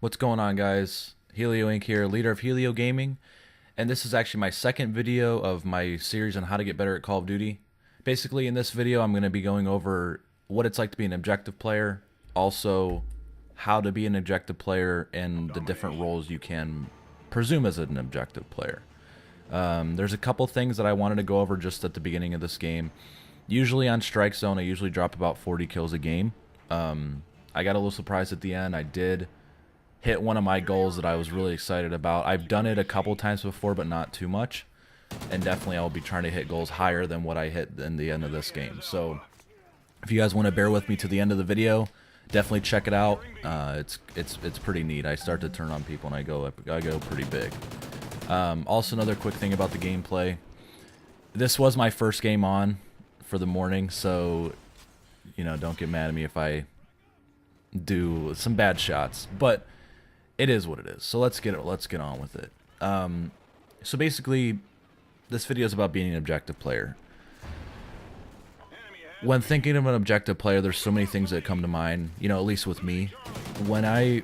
What's going on, guys? Helio Inc. here, leader of Helio Gaming, and this is actually my second video of my series on how to get better at Call of Duty. Basically, in this video, I'm going to be going over what it's like to be an objective player, also how to be an objective player, and the different roles you can presume as an objective player. There's a couple things that I wanted to go over just at the beginning of this game. Usually on Strike Zone, I usually drop about 40 kills a game. I got a little surprised at the end. I did hit one of my goals that I was really excited about. I've done it a couple times before, but not too much. And definitely I'll be trying to hit goals higher than what I hit in the end of this game. So if you guys want to bear with me to the end of the video, definitely check it out. It's pretty neat. I start to turn on people and I go pretty big. Also, another quick thing about the gameplay. This was my first game on for the morning, so don't get mad at me if I do some bad shots, but it is what it is. So let's get on with it. So basically, this video is about being an objective player. When thinking of an objective player, there's so many things that come to mind. At least with me, when I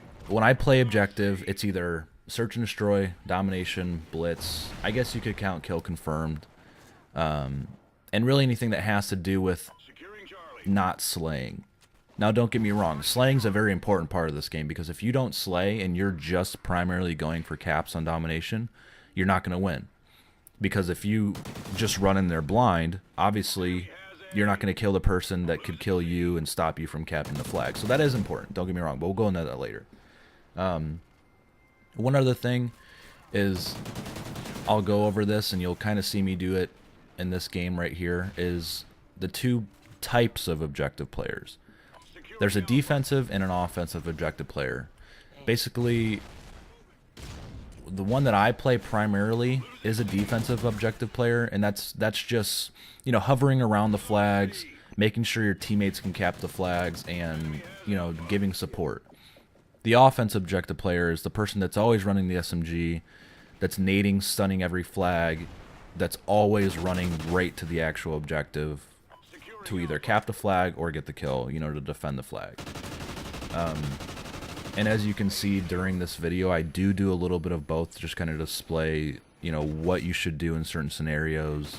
play objective, it's either search and destroy, domination, blitz. I guess you could count kill confirmed, and really anything that has to do with not slaying. Now, don't get me wrong, slaying's a very important part of this game, because if you don't slay and you're just primarily going for caps on domination, you're not going to win. Because if you just run in there blind, obviously you're not going to kill the person that could kill you and stop you from capping the flag. So that is important, don't get me wrong, but we'll go into that later. One other thing is, I'll go over this and you'll kind of see me do it in this game right here, is the two types of objective players. There's a defensive and an offensive objective player. Basically, the one that I play primarily is a defensive objective player, and that's just, hovering around the flags, making sure your teammates can cap the flags, and, giving support. The offensive objective player is the person that's always running the SMG, that's nading, stunning every flag, that's always running right to the actual objective to either cap the flag or get the kill, to defend the flag. And as you can see during this video, I do a little bit of both, just kind of display, what you should do in certain scenarios.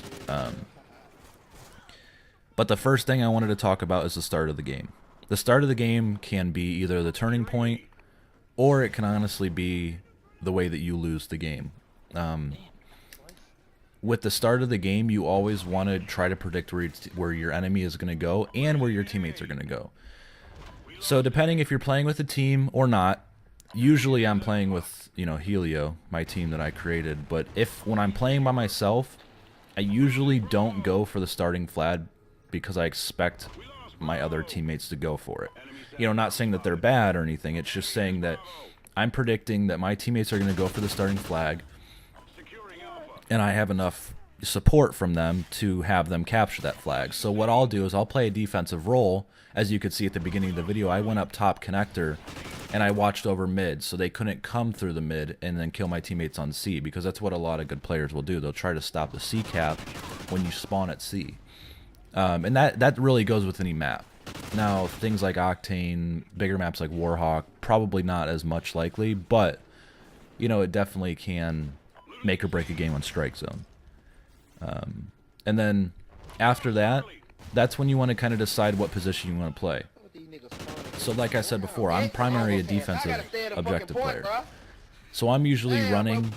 But the first thing I wanted to talk about is the start of the game. The start of the game can be either the turning point, or it can honestly be the way that you lose the game. With the start of the game, you always want to try to predict where your enemy is going to go and where your teammates are going to go. So depending if you're playing with a team or not, usually I'm playing with, Helio, my team that I created. But when I'm playing by myself, I usually don't go for the starting flag because I expect my other teammates to go for it. Not saying that they're bad or anything. It's just saying that I'm predicting that my teammates are going to go for the starting flag, and I have enough support from them to have them capture that flag. So what I'll do is I'll play a defensive role. As you could see at the beginning of the video, I went up top connector and I watched over mid, so they couldn't come through the mid and then kill my teammates on C, because that's what a lot of good players will do. They'll try to stop the C cap when you spawn at C. And that really goes with any map. Now, things like Octane, bigger maps like Warhawk, probably not as much likely, but it definitely can make or break a game on Strike Zone. And then after that, that's when you want to kind of decide what position you want to play. So like I said before, I'm primarily a defensive objective player. So I'm usually running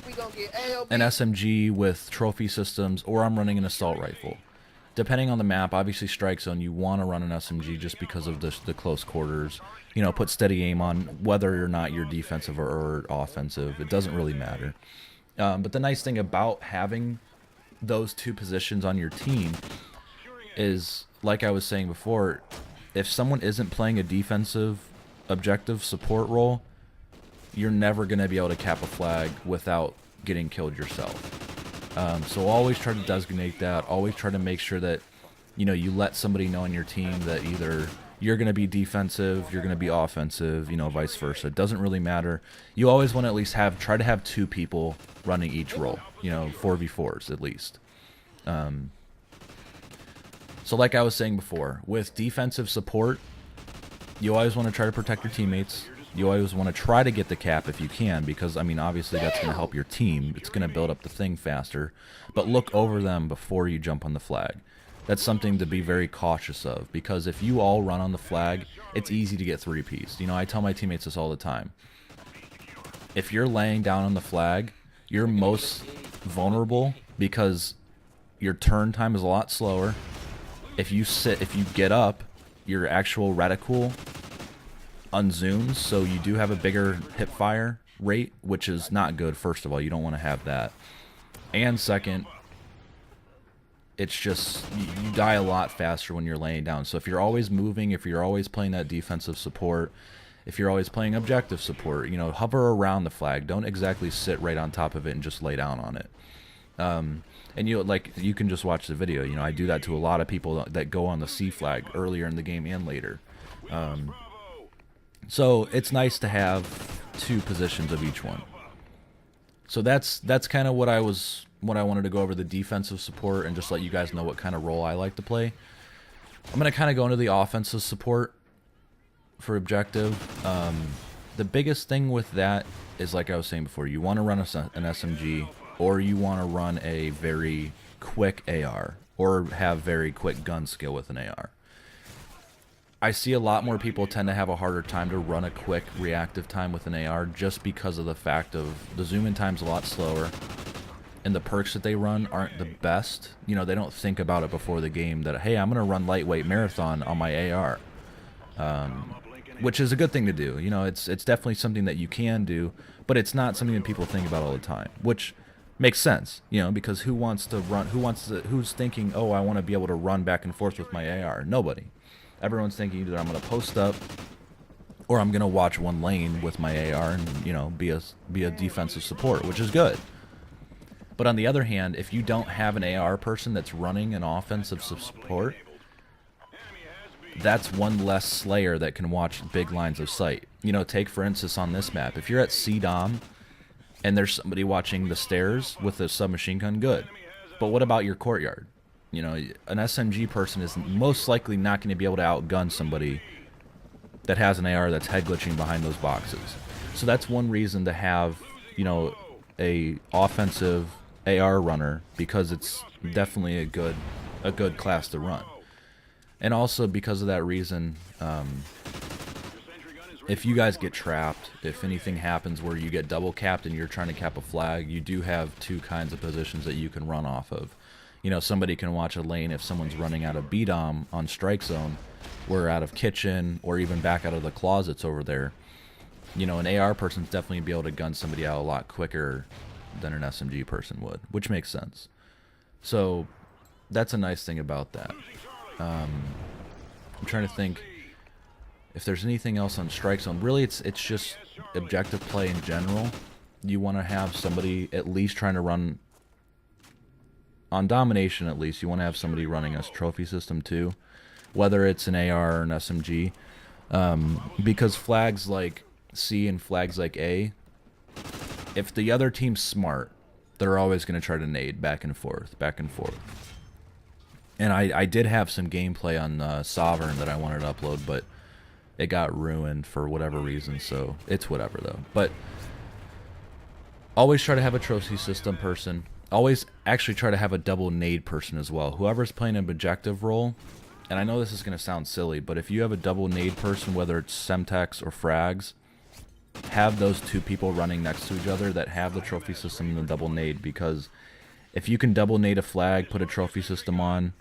an SMG with trophy systems, or I'm running an assault rifle. Depending on the map, obviously Strike Zone, you want to run an SMG just because of the close quarters. Put steady aim on whether or not you're defensive or offensive. It doesn't really matter. But the nice thing about having those two positions on your team is, like I was saying before, if someone isn't playing a defensive objective support role, you're never going to be able to cap a flag without getting killed yourself. So always try to designate that. Always try to make sure that you let somebody know on your team that either you're going to be defensive, you're going to be offensive, vice versa. It doesn't really matter. You always want to at least try to have two people running each role, 4v4s at least. So like I was saying before, with defensive support, you always want to try to protect your teammates. You always want to try to get the cap if you can, because, I mean, obviously that's going to help your team. It's going to build up the thing faster. But look over them before you jump on the flag. That's something to be very cautious of, because if you all run on the flag, it's easy to get 3-pieced. You know, I tell my teammates this all the time. If you're laying down on the flag, you're most vulnerable because your turn time is a lot slower. If you get up, your actual reticle unzooms, so you do have a bigger hip fire rate, which is not good. First of all, you don't want to have that. And second, it's just, you die a lot faster when you're laying down. So if you're always moving, if you're always playing that defensive support, if you're always playing objective support, you know, hover around the flag. Don't exactly sit right on top of it and just lay down on it. And you can just watch the video. You know, I do that to a lot of people that go on the C flag earlier in the game and later. So it's nice to have 2 positions of each one. So that's kind of what I wanted to go over, the defensive support, and just let you guys know what kind of role I like to play. I'm going to kind of go into the offensive support for objective. The biggest thing with that is, like I was saying before, you want to run an SMG, or you want to run a very quick AR, or have very quick gun skill with an AR. I see a lot more people tend to have a harder time to run a quick reactive time with an AR, just because of the fact of the zoom in time's a lot slower, and the perks that they run aren't the best. You know, they don't think about it before the game that, hey, I'm going to run lightweight marathon on my AR. Which is a good thing to do. You know, it's definitely something that you can do, but it's not something that people think about all the time, which makes sense, you know, because who's thinking, oh, I want to be able to run back and forth with my AR? Nobody. Everyone's thinking either I'm going to post up, or I'm going to watch one lane with my AR and, you know, be a defensive support, which is good. But on the other hand, if you don't have an AR person that's running an offensive support, that's one less Slayer that can watch big lines of sight. You know, take for instance on this map, if you're at C-Dom and there's somebody watching the stairs with a submachine gun, good. But what about your courtyard? You know, an SMG person is most likely not going to be able to outgun somebody that has an AR that's head glitching behind those boxes. So that's one reason to have, you know, a offensive AR runner, because it's definitely a good class to run. And also because of that reason, if you guys get trapped, if anything happens where you get double capped and you're trying to cap a flag, you do have 2 kinds of positions that you can run off of. You know, somebody can watch a lane if someone's running out of B-Dom on strike zone, or out of kitchen, or even back out of the closets over there. You know, an AR person's definitely be able to gun somebody out a lot quicker than an SMG person would, which makes sense. So that's a nice thing about that. I'm trying to think if there's anything else on strike zone. Really, it's just objective play in general. You want to have somebody at least trying to run on domination. At least you want to have somebody running a trophy system too, whether it's an AR or an SMG, because flags like C and flags like A, if the other team's smart, they're always going to try to nade back and forth. And I did have some gameplay on Sovereign that I wanted to upload, but it got ruined for whatever reason, so it's whatever though. But always try to have a trophy system person. Always actually try to have a double nade person as well. Whoever's playing an objective role, and I know this is going to sound silly, but if you have a double nade person, whether it's Semtex or Frags, have those 2 people running next to each other that have the trophy system and the double nade, because if you can double nade a flag, put a trophy system on,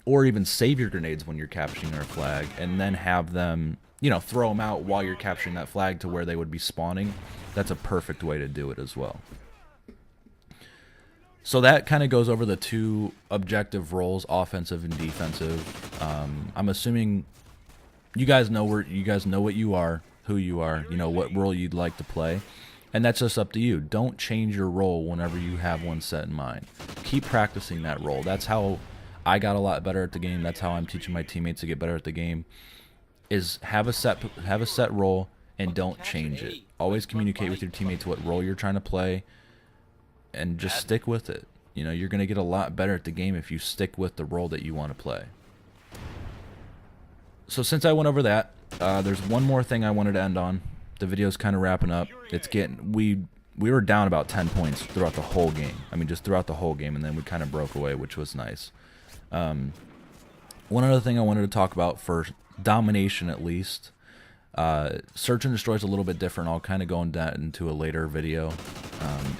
or even save your grenades when you're capturing our flag, and then have them, you know, throw them out while you're capturing that flag to where they would be spawning, that's a perfect way to do it as well. So that kind of goes over the 2 objective roles, offensive and defensive. I'm assuming you guys know what you are, who you are, you know, what role you'd like to play, and that's just up to you. Don't change your role whenever you have one set in mind. Keep practicing that role. That's how I got a lot better at the game. That's how I'm teaching my teammates to get better at the game, is have a set role and don't change it. Always communicate with your teammates what role you're trying to play, and just stick with it. You know, you're going to get a lot better at the game if you stick with the role that you want to play. So since I went over that, there's one more thing I wanted to end on. The video's kind of wrapping up. It's getting we were down about 10 points throughout the whole game. I mean, just throughout the whole game, and then we kind of broke away, which was nice. One other thing I wanted to talk about for domination, at least, search and destroy is a little bit different. I'll kind of go into a later video.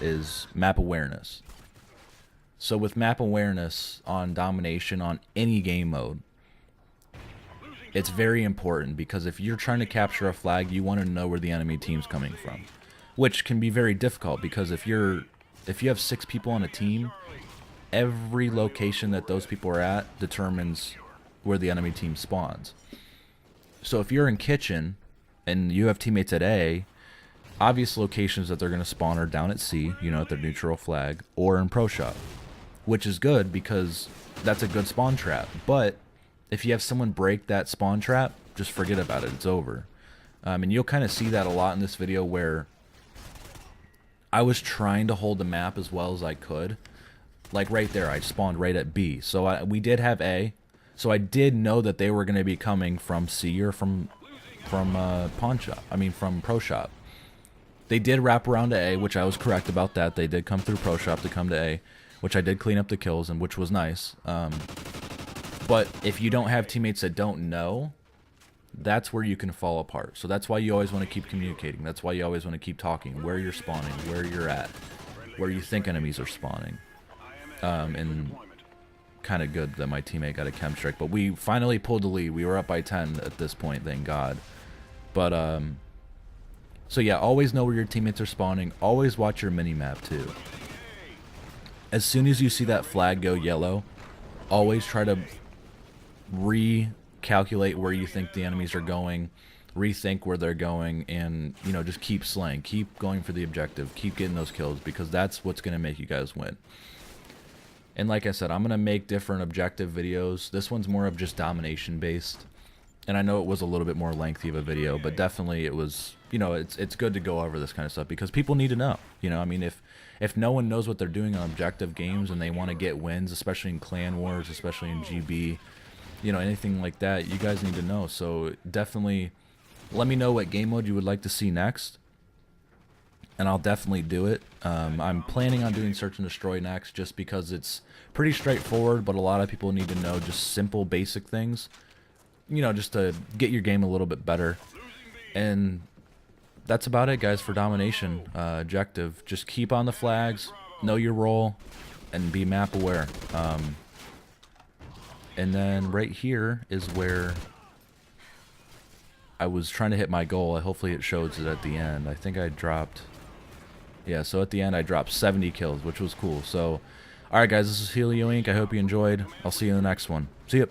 Is map awareness. So with map awareness on domination on any game mode, it's very important, because if you're trying to capture a flag, you want to know where the enemy team's coming from, which can be very difficult, because if you have 6 people on a team, every location that those people are at determines where the enemy team spawns. So if you're in kitchen and you have teammates at A, obvious locations that they're going to spawn are down at C, you know, at their neutral flag, or in pro shop, which is good because that's a good spawn trap. But if you have someone break that spawn trap, just forget about it. It's over. And you'll kind of see that a lot in this video, where I was trying to hold the map as well as I could. Like right there, I spawned right at B. So we did have A. So I did know that they were going to be coming from C or from pawn shop. I mean, from pro shop. They did wrap around to A, which I was correct about that. They did come through pro shop to come to A, which I did clean up the kills, and which was nice. But if you don't have teammates that don't know, that's where you can fall apart. So that's why you always want to keep communicating. That's why you always want to keep talking, where you're spawning, where you're at, where you think enemies are spawning. And kind of good that my teammate got a chem strike, but we finally pulled the lead. We were up by 10 at this point, thank God. But so yeah, always know where your teammates are spawning. Always watch your mini-map too. As soon as you see that flag go yellow, always try to recalculate where you think the enemies are going, rethink where they're going, and, you know, just keep slaying, keep going for the objective, keep getting those kills, because that's what's going to make you guys win. And like I said, I'm going to make different objective videos. This one's more of just domination based, and I know it was a little bit more lengthy of a video, but definitely it was, you know, it's good to go over this kind of stuff, because people need to know. You know, I mean, if no one knows what they're doing on objective games and they want to get wins, especially in clan wars, especially in GB, you know, anything like that, you guys need to know. So definitely let me know what game mode you would like to see next, and I'll definitely do it. I'm planning on doing search and destroy next, just because it's pretty straightforward, but a lot of people need to know just simple basic things, you know, just to get your game a little bit better. And that's about it, guys, for domination objective. Just keep on the flags, know your role, and be map aware. And then right here is where I was trying to hit my goal. Hopefully it shows it at the end. I think I dropped, yeah, so at the end I dropped 70 kills, which was cool. So alright guys, this is Helio Inc. I hope you enjoyed. I'll see you in the next one. See ya.